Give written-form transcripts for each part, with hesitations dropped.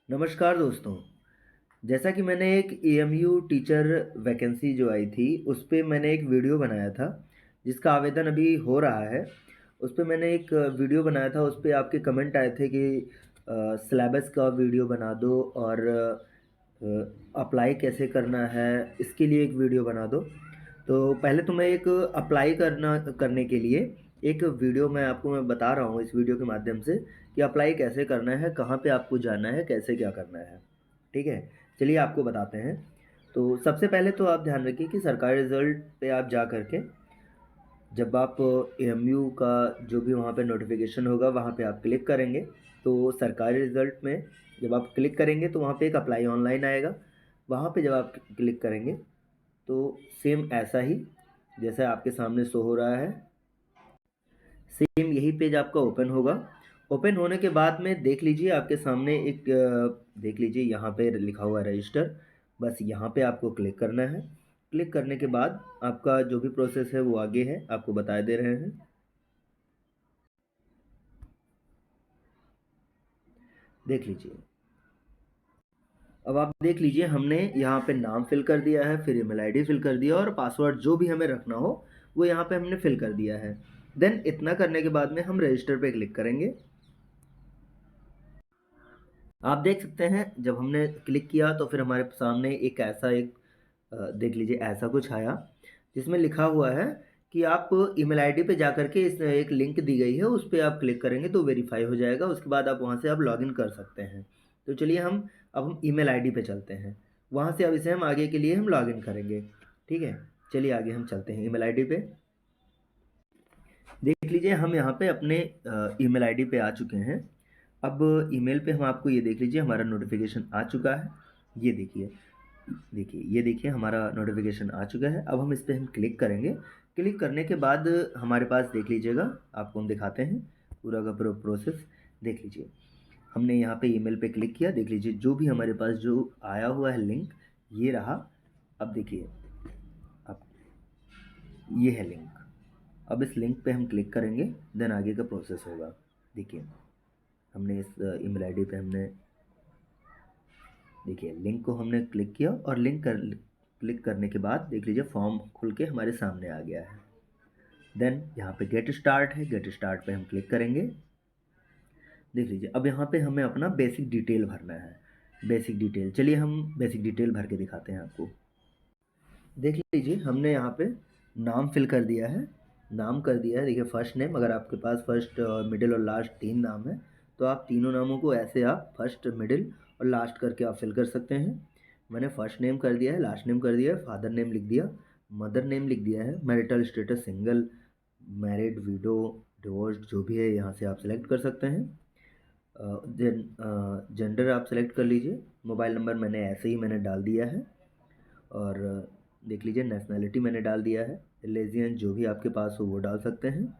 नमस्कार दोस्तों। जैसा कि मैंने एक एएमयू टीचर वैकेंसी जो आई थी, उस पे मैंने एक वीडियो बनाया था, जिसका आवेदन अभी हो रहा है। उस पे मैंने एक वीडियो बनाया था, उस पे आपके कमेंट आए थे कि सिलेबस का वीडियो बना दो और अप्लाई कैसे करना है, इसके लिए एक वीडियो बना दो। तो पहले तो मैं एक अप्लाई करने के लिए एक वीडियो मैं बता रहा हूँ इस वीडियो के माध्यम से कि अप्लाई कैसे करना है, कहाँ पे आपको जाना है, कैसे क्या करना है। ठीक है? चलिए आपको बताते हैं। तो सबसे पहले तो आप ध्यान रखिए कि सरकारी रिज़ल्ट पे आप जा कर के जब आप एएमयू का जो भी वहाँ पे नोटिफ़िकेशन होगा, वहाँ पे आप क्लिक करेंगे। तो सरकारी रिज़ल्ट में जब आप क्लिक करेंगे तो वहाँ पे एक अप्लाई ऑनलाइन आएगा। वहाँ पे जब आप क्लिक करेंगे तो सेम ऐसा ही जैसा आपके सामने शो हो रहा है, सेम यही पेज आपका ओपन होगा। ओपन होने के बाद में देख लीजिए आपके सामने एक देख लीजिए यहाँ पे लिखा हुआ है रजिस्टर। बस यहाँ पे आपको क्लिक करना है। क्लिक करने के बाद आपका जो भी प्रोसेस है वो आगे है, आपको बता दे रहे हैं। देख लीजिए। अब आप देख लीजिए हमने यहाँ पे नाम फिल कर दिया है, फिर ईमेल आईडी फिल कर दिया और पासवर्ड जो भी हमें रखना हो वो यहाँ पे हमने फिल कर दिया है। देन इतना करने के बाद में हम रजिस्टर पे क्लिक करेंगे। आप देख सकते हैं जब हमने क्लिक किया तो फिर हमारे सामने एक देख लीजिए ऐसा कुछ आया जिसमें लिखा हुआ है कि आप ईमेल आईडी पे जा कर के इस एक लिंक दी गई है, उस पे आप क्लिक करेंगे तो वेरीफाई हो जाएगा। उसके बाद आप वहाँ से आप लॉगिन कर सकते हैं। तो चलिए अब हम ईमेल आईडी पे चलते हैं। वहाँ से अब इसे हम आगे के लिए हम लॉगिन करेंगे। ठीक है? चलिए आगे हम चलते हैं ईमेल आईडी पे। देख लीजिए हम यहाँ पे अपने ईमेल आईडी पे आ चुके हैं। अब ईमेल पे हम आपको ये देख लीजिए हमारा नोटिफिकेशन आ चुका है। ये देखिए, ये देखिए हमारा नोटिफिकेशन आ चुका है। अब हम इस पे हम क्लिक करेंगे। क्लिक करने के बाद हमारे पास देख लीजिएगा, आपको हम दिखाते हैं पूरा का पूरा प्रोसेस। देख लीजिए हमने यहाँ पे ईमेल पे क्लिक किया। देख लीजिए जो भी हमारे पास जो आया हुआ है लिंक, ये रहा। अब देखिए, अब ये है लिंक। अब इस लिंक पे हम क्लिक करेंगे, देन आगे का प्रोसेस होगा। देखिए हमने इस ईमेल आईडी पे हमने देखिए लिंक को हमने क्लिक किया और क्लिक करने के बाद देख लीजिए फॉर्म खुल के हमारे सामने आ गया है। देन यहाँ पे गेट स्टार्ट है, गेट स्टार्ट पे हम क्लिक करेंगे। देख लीजिए अब यहाँ पे हमें अपना बेसिक डिटेल भरना है। बेसिक डिटेल, चलिए हम बेसिक डिटेल भर के दिखाते हैं आपको। देख लीजिए हमने यहाँ पे नाम फिल कर दिया है। नाम कर दिया है, देखिए फर्स्ट नेम, अगर आपके पास फर्स्ट और मिडिल और लास्ट तीन नाम है तो आप तीनों नामों को ऐसे आप फर्स्ट मिडिल और लास्ट करके आप फिल कर सकते हैं। मैंने फर्स्ट नेम कर दिया है, लास्ट नेम कर दिया है, फादर नेम लिख दिया, मदर नेम लिख दिया है, marital status single, married, window, divorced जो भी है यहाँ से आप सेलेक्ट कर सकते हैं। जेंडर आप सेलेक्ट कर लीजिए। मोबाइल नंबर मैंने ऐसे ही मैंने डाल दिया है। और देख लीजिए नेशनैलिटी मैंने डाल दिया है। रिलीजन जो भी आपके पास हो वो डाल सकते हैं।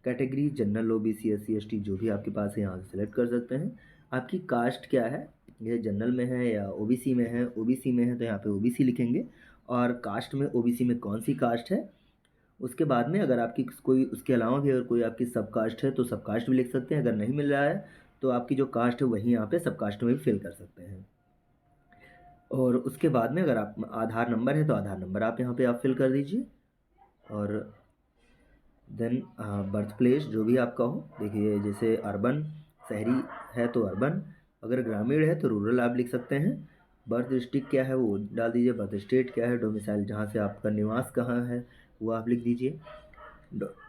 Category general, OBC, SC, ST जो भी आपके पास है यहाँ से सिलेक्ट कर सकते हैं। आपकी कास्ट क्या है, ये जनरल में है या ओबीसी में है। ओबीसी में है तो यहाँ पे ओबीसी लिखेंगे। और कास्ट में ओबीसी में कौन सी कास्ट है, उसके बाद में अगर आपकी कोई उसके अलावा भी अगर कोई आपकी सब कास्ट है तो सब कास्ट भी लिख सकते हैं। अगर नहीं मिल रहा है तो आपकी जो कास्ट है वही यहाँ पे सब कास्ट में भी फिल कर सकते हैं। और उसके बाद में अगर आप आधार नंबर है तो आधार नंबर आप यहाँ पे आप फिल कर दीजिए। और देन बर्थ प्लेस जो भी आपका हो, देखिए जैसे अर्बन, शहरी है तो अर्बन, अगर ग्रामीण है तो रूरल आप लिख सकते हैं। बर्थ डिस्ट्रिक्ट क्या है वो डाल दीजिए। बर्थ स्टेट क्या है, डोमिसाइल जहाँ से आपका निवास कहाँ है वो आप लिख दीजिए।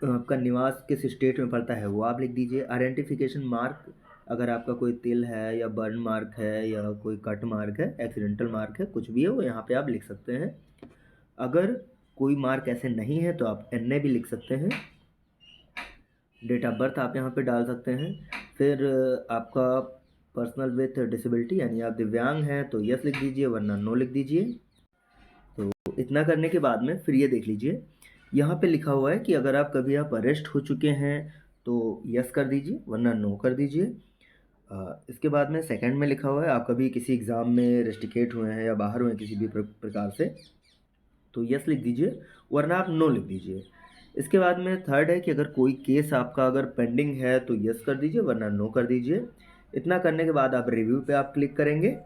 आपका निवास किस स्टेट में पड़ता है वो आप लिख दीजिए। आइडेंटिफिकेशन मार्क, अगर आपका कोई तिल है या बर्न मार्क है या कोई कट मार्क है, एक्सीडेंटल मार्क है, कुछ भी है वो यहाँ पे आप लिख सकते हैं। अगर कोई मार्क ऐसे नहीं है तो आप एन भी लिख सकते हैं। डेट ऑफ बर्थ आप यहाँ पे डाल सकते हैं। फिर आपका पर्सनल विथ डिसेबिलिटी यानी आप दिव्यांग हैं तो यस लिख दीजिए, वरना नो लिख दीजिए। तो इतना करने के बाद में फिर ये देख लीजिए यहाँ पे लिखा हुआ है कि अगर आप कभी आप अरेस्ट हो चुके हैं तो यस कर दीजिए, वरना नो कर दीजिए। इसके बाद में सेकंड में लिखा हुआ है आप कभी किसी एग्ज़ाम में रेस्टिकेट हुए हैं या बाहर हुए हैं किसी भी प्रकार से तो यस लिख दीजिए, वरना आप नो लिख दीजिए। इसके बाद में थर्ड है कि अगर कोई केस आपका अगर पेंडिंग है तो यस कर दीजिए, वरना नो कर दीजिए। इतना करने के बाद आप रिव्यू पे आप क्लिक करेंगे।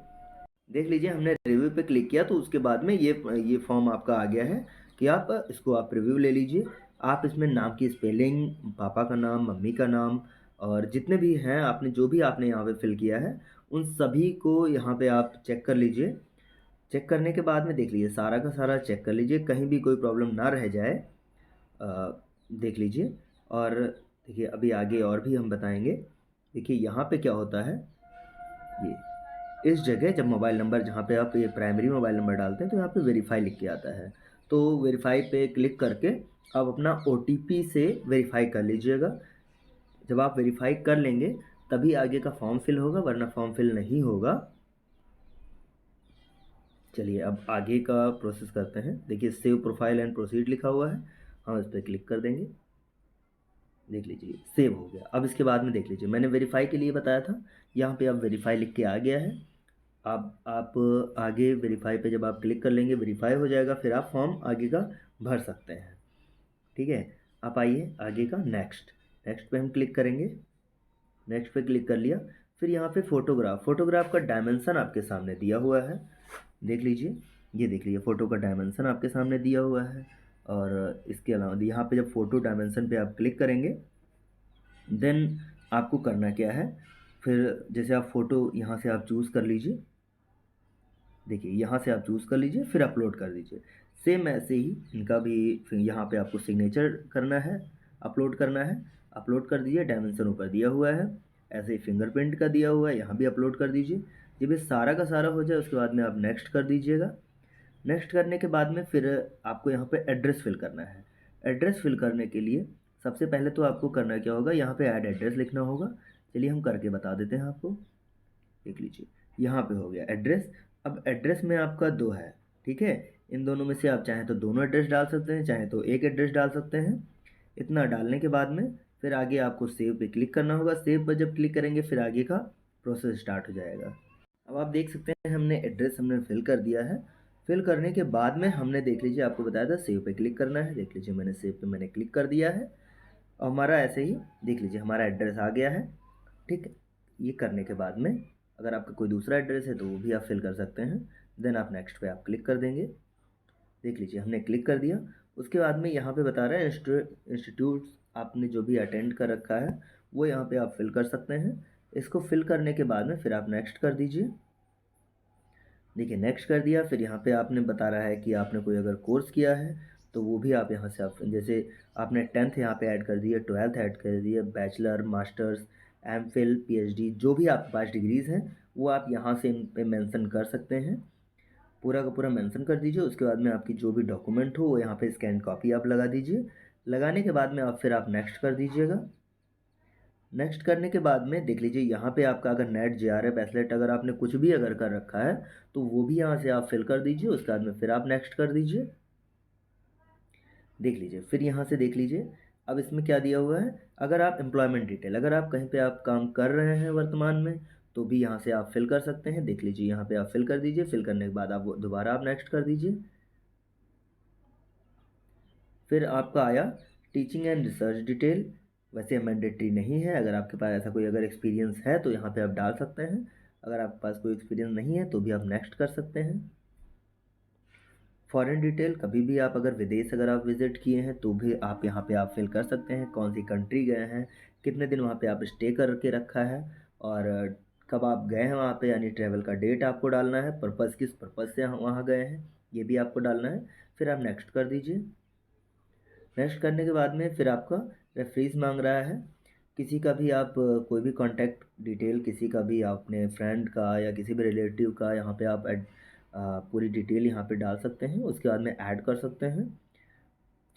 देख लीजिए हमने रिव्यू पे क्लिक किया तो उसके बाद में ये फॉर्म आपका आ गया है कि आप इसको आप रिव्यू ले लीजिए। आप इसमें नाम की स्पेलिंग, पापा का नाम, मम्मी का नाम और जितने भी हैं आपने जो भी आपने यहाँ पे फिल किया है उन सभी को यहाँ पे आप चेक कर लीजिए। चेक करने के बाद में देख लीजिए सारा का सारा चेक कर लीजिए, कहीं भी कोई प्रॉब्लम ना रह जाए। देख लीजिए। और देखिए अभी आगे और भी हम बताएंगे। देखिए यहाँ पे क्या होता है, ये इस जगह जब मोबाइल नंबर जहाँ पे आप ये प्राइमरी मोबाइल नंबर डालते हैं तो यहाँ पे वेरीफाई लिख के आता है। तो वेरीफाई पे क्लिक करके आप अपना ओटीपी से वेरीफाई कर लीजिएगा। जब आप वेरीफाई कर लेंगे तभी आगे का फॉर्म फिल होगा, वरना फॉर्म फिल नहीं होगा। चलिए अब आगे का प्रोसेस करते हैं। देखिए सेव प्रोफाइल एंड प्रोसीड लिखा हुआ है, हम इस पर क्लिक कर देंगे। देख लीजिए सेव हो गया। अब इसके बाद में देख लीजिए मैंने वेरीफाई के लिए बताया था, यहाँ पे अब वेरीफाई लिख के आ गया है। अब आप आगे वेरीफाई पे जब आप क्लिक कर लेंगे वेरीफाई हो जाएगा, फिर आप फॉर्म आगे का भर सकते हैं। ठीक है, आप आइए आगे का नेक्स्ट। नेक्स्ट पे हम क्लिक करेंगे। नेक्स्ट पे क्लिक कर लिया। फिर यहाँ पे फोटोग्राफ का डायमेंशन आपके सामने दिया हुआ है। देख लीजिए, ये देख लीजिए फ़ोटो का डायमेंशन आपके सामने दिया हुआ है। और इसके अलावा यहाँ पे जब फ़ोटो डायमेंशन पे आप क्लिक करेंगे देन आपको करना क्या है, फिर जैसे आप फ़ोटो यहाँ से आप चूज़ कर लीजिए। देखिए यहाँ से आप चूज़ कर लीजिए, फिर अपलोड कर दीजिए। सेम ऐसे ही इनका भी यहाँ पे आपको सिग्नेचर करना है, अपलोड करना है। अपलोड कर दीजिए, डायमेंशन ऊपर दिया हुआ है। ऐसे ही फिंगरप्रिंट का दिया हुआ है, यहाँ भी अपलोड कर दीजिए। जब ये सारा का सारा हो जाए उसके बाद में आप नेक्स्ट कर दीजिएगा। नेक्स्ट करने के बाद में फिर आपको यहाँ पे एड्रेस फिल करना है। एड्रेस फिल करने के लिए सबसे पहले तो आपको करना क्या होगा, यहाँ पे ऐड एड्रेस लिखना होगा। चलिए हम करके बता देते हैं आपको। देख लीजिए यहाँ पे हो गया एड्रेस। अब एड्रेस में आपका दो है, ठीक है। इन दोनों में से आप चाहें तो दोनों एड्रेस डाल सकते हैं, चाहें तो एक एड्रेस डाल सकते हैं। इतना डालने के बाद में फिर आगे आपको सेव पे क्लिक करना होगा। सेव पर जब क्लिक करेंगे फिर आगे का प्रोसेस स्टार्ट हो जाएगा। अब आप देख सकते हैं हमने एड्रेस हमने फिल कर दिया है। फिल करने के बाद में हमने देख लीजिए आपको बताया था सेव पे क्लिक करना है। देख लीजिए मैंने सेव पे मैंने क्लिक कर दिया है और हमारा ऐसे ही देख लीजिए हमारा एड्रेस आ गया है। ठीक है, ये करने के बाद में अगर आपका कोई दूसरा एड्रेस है तो वो भी आप फिल कर सकते हैं। देन आप नेक्स्ट पे आप क्लिक कर देंगे। देख लीजिए हमने क्लिक कर दिया। उसके बाद में यहाँ पे बता रहा है इंस्टीट्यूट आपने जो भी अटेंड कर रखा है वो यहाँ पे आप फिल कर सकते हैं। इसको फिल करने के बाद में फिर आप नेक्स्ट कर दीजिए। देखिए नेक्स्ट कर दिया। फिर यहाँ पे आपने बता रहा है कि आपने कोई अगर कोर्स किया है तो वो भी आप यहाँ से आप जैसे आपने 10th यहाँ पे ऐड कर दिया, 12th ऐड कर दिया, बैचलर, मास्टर्स, एमफिल, पीएचडी जो भी आपके पास डिग्रीज़ हैं वो आप यहाँ से इन पे मेंशन कर सकते हैं। पूरा का पूरा मेंशन कर दीजिए। उसके बाद में आपकी जो भी डॉक्यूमेंट हो वो यहाँ पे स्कैन कॉपी आप लगा दीजिए। लगाने के बाद में आप फिर आप नेक्स्ट कर दीजिएगा। नेक्स्ट करने के बाद में देख लीजिए यहाँ पे आपका अगर नेट जेआरएफ एसलेट अगर आपने कुछ भी अगर कर रखा है तो वो भी यहाँ से आप फिल कर दीजिए। उसके बाद में फिर आप नेक्स्ट कर दीजिए। देख लीजिए फिर यहाँ से देख लीजिए अब इसमें क्या दिया हुआ है, अगर आप एम्प्लॉयमेंट डिटेल अगर आप कहीं पे आप काम कर रहे हैं वर्तमान में तो भी यहाँ से आप फिल कर सकते हैं। देख लीजिए यहाँ पे आप फिल कर दीजिए। फिल करने के बाद आप दोबारा आप नेक्स्ट कर दीजिए। फिर आपका आया टीचिंग एंड रिसर्च डिटेल। वैसे मैंडेटरी नहीं है, अगर आपके पास ऐसा कोई अगर एक्सपीरियंस है तो यहाँ पे आप डाल सकते हैं। अगर आपके पास कोई एक्सपीरियंस नहीं है तो भी आप नेक्स्ट कर सकते हैं। फॉरेन डिटेल, कभी भी आप अगर विदेश अगर आप विज़िट किए हैं तो भी आप यहाँ पे आप फिल कर सकते हैं। कौन सी कंट्री गए हैं, कितने दिन वहाँ पे आप स्टे करके रखा है और कब आप गए हैं वहाँ पे, यानी ट्रैवल का डेट आपको डालना है, पर्पज़ किस पर्पज़ से वहाँ गए हैं ये भी आपको डालना है। फिर आप नेक्स्ट कर दीजिए। नेक्स्ट करने के बाद में फिर आपका रेफरेंस मांग रहा है। किसी का भी आप कोई भी कांटेक्ट डिटेल किसी का भी अपने फ्रेंड का या किसी भी रिलेटिव का यहाँ पे आप पूरी डिटेल यहाँ पे डाल सकते हैं। उसके बाद में ऐड कर सकते हैं।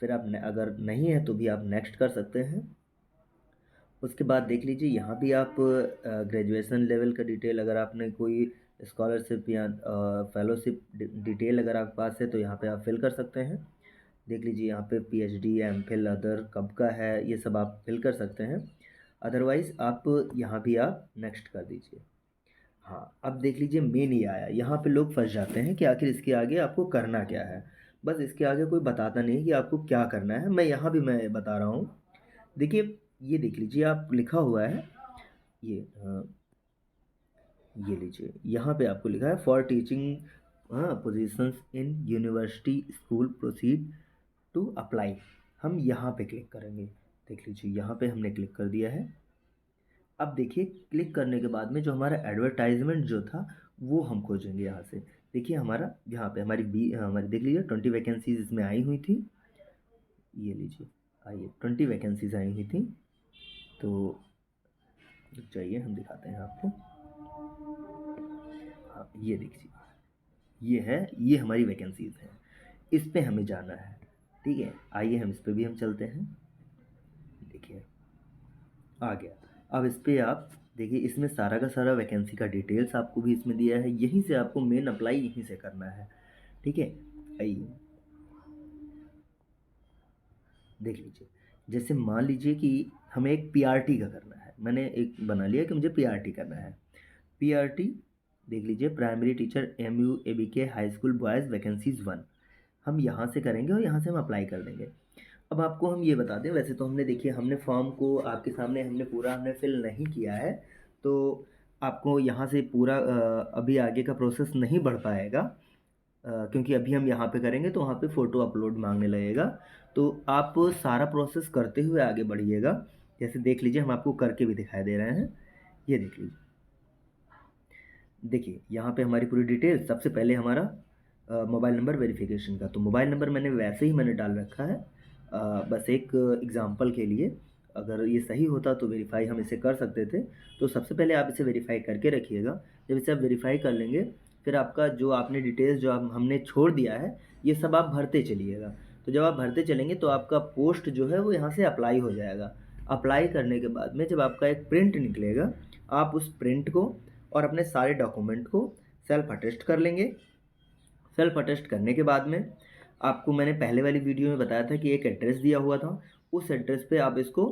फिर आप अगर नहीं है तो भी आप नेक्स्ट कर सकते हैं। उसके बाद देख लीजिए यहाँ भी आप ग्रेजुएशन लेवल का डिटेल अगर आपने कोई स्कॉलरशिप या फेलोशिप डिटेल अगर आपके पास है तो यहाँ पे आप फिल कर सकते हैं। देख लीजिए यहाँ पे पीएचडी, एमफिल, अदर कब का है ये सब आप फिल कर सकते हैं। अदरवाइज़ आप यहाँ भी आप नेक्स्ट कर दीजिए। हाँ अब देख लीजिए मेन ये आया। यहाँ पे लोग फंस जाते हैं कि आखिर इसके आगे आपको करना क्या है। बस इसके आगे कोई बताता नहीं कि आपको क्या करना है। मैं यहाँ भी मैं बता रहा हूँ। देखिए ये देख लीजिए आप लिखा हुआ है ये ये लीजिए, यहाँ पे आपको लिखा है for teaching positions in university school proceed to apply. हम यहाँ पे क्लिक करेंगे। देख लीजिए, यहाँ पे हमने क्लिक कर दिया है। अब देखिए, क्लिक करने के बाद में जो हमारा एडवर्टाइजमेंट जो था वो हम खोजेंगे यहाँ से। देखिए हमारा यहाँ पे हमारी देख लीजिए 20 वैकेंसीज इसमें आई हुई थी। ये लीजिए, आइए 20 वैकेंसीज आई हुई थी। तो रुक जाइए, हम दिखाते हैं आपको। हाँ, ये देखिए, ये है, ये हमारी वैकेंसीज हैं। इस पे हमें जाना है। ठीक है, आइए हम इस पे भी हम चलते हैं। देखिए आ गया। अब इस पे आप देखिए, इसमें सारा का सारा वैकेंसी का डिटेल्स आपको भी इसमें दिया है। यहीं से आपको मेन अप्लाई यहीं से करना है। ठीक है, आइए देख लीजिए। जैसे मान लीजिए कि हमें एक पीआरटी का करना है। मैंने एक बना लिया कि मुझे पीआरटी करना है। पीआरटी देख लीजिए, primary teacher MUABK high school boys vacancies 1। हम यहाँ से करेंगे और यहाँ से हम अप्लाई कर देंगे। अब आपको हम ये बता दें, वैसे तो हमने देखिए हमने फॉर्म को आपके सामने हमने फिल नहीं किया है, तो आपको यहाँ से पूरा अभी आगे का प्रोसेस नहीं बढ़ पाएगा। क्योंकि अभी हम यहाँ पे करेंगे तो वहाँ पे फ़ोटो अपलोड मांगने लगेगा। तो आप सारा प्रोसेस करते हुए आगे बढ़िएगा। जैसे देख लीजिए, हम आपको करके भी दिखाई दे रहे हैं। ये देख लीजिए, देखिए यहाँ पे हमारी पूरी डिटेल। सबसे पहले हमारा मोबाइल नंबर वेरिफिकेशन का, तो मोबाइल नंबर मैंने वैसे ही मैंने डाल रखा है। बस एक एग्ज़ाम्पल के लिए, अगर ये सही होता तो वेरीफाई हम इसे कर सकते थे। तो सबसे पहले आप इसे वेरीफाई करके रखिएगा। जब इसे आप वेरीफाई कर लेंगे, फिर आपका जो आपने डिटेल्स जो हमने छोड़ दिया है, ये सब आप भरते चलिएगा। तो जब आप भरते चलेंगे तो आपका पोस्ट जो है वो यहाँ से अप्लाई हो जाएगा। अप्लाई करने के बाद में जब आपका एक प्रिंट निकलेगा, आप उस प्रिंट को और अपने सारे डॉक्यूमेंट को सेल्फ अटेस्ट कर लेंगे। सेल्फ अटेस्ट करने के बाद में आपको मैंने पहले वाली वीडियो में बताया था कि एक एड्रेस दिया हुआ था। उस एड्रेस पे आप इसको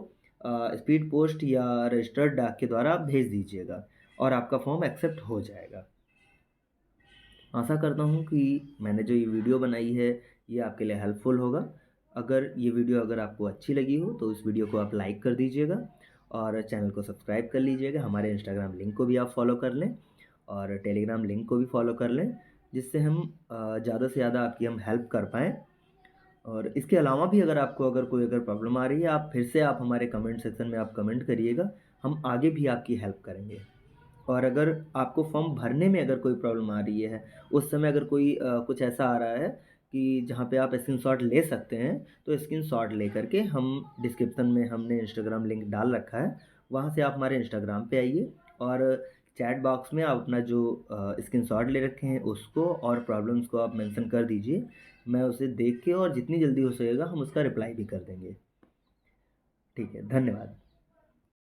स्पीड पोस्ट या रजिस्टर्ड डाक के द्वारा आप भेज दीजिएगा और आपका फॉर्म एक्सेप्ट हो जाएगा। आशा करता हूँ कि मैंने जो ये वीडियो बनाई है ये आपके लिए हेल्पफुल होगा। अगर ये वीडियो अगर आपको अच्छी लगी हो तो इस वीडियो को आप लाइक कर दीजिएगा और चैनल को सब्सक्राइब कर लीजिएगा। हमारे इंस्टाग्राम लिंक को भी आप फॉलो कर लें और टेलीग्राम लिंक को भी फॉलो कर लें, जिससे हम ज़्यादा से ज़्यादा आपकी हम हेल्प कर पाएँ। और इसके अलावा भी अगर आपको कोई प्रॉब्लम आ रही है, आप फिर से आप हमारे कमेंट सेक्शन में आप कमेंट करिएगा। हम आगे भी आपकी हेल्प करेंगे। और अगर आपको फॉर्म भरने में अगर कोई प्रॉब्लम आ रही है, उस समय अगर कोई कुछ ऐसा आ रहा है कि जहाँ पे आप स्क्रीनशॉट ले सकते हैं, तो स्क्रीनशॉट लेकर के हम डिस्क्रिप्शन में हमने इंस्टाग्राम लिंक डाल रखा है, वहाँ से आप हमारे इंस्टाग्राम पे आइए और चैट बॉक्स में आप अपना जो स्क्रीनशॉट ले रखे हैं उसको और प्रॉब्लम्स को आप मेंशन कर दीजिए। मैं उसे देख के और जितनी जल्दी हो सकेगा हम उसका रिप्लाई भी कर देंगे। ठीक है, धन्यवाद।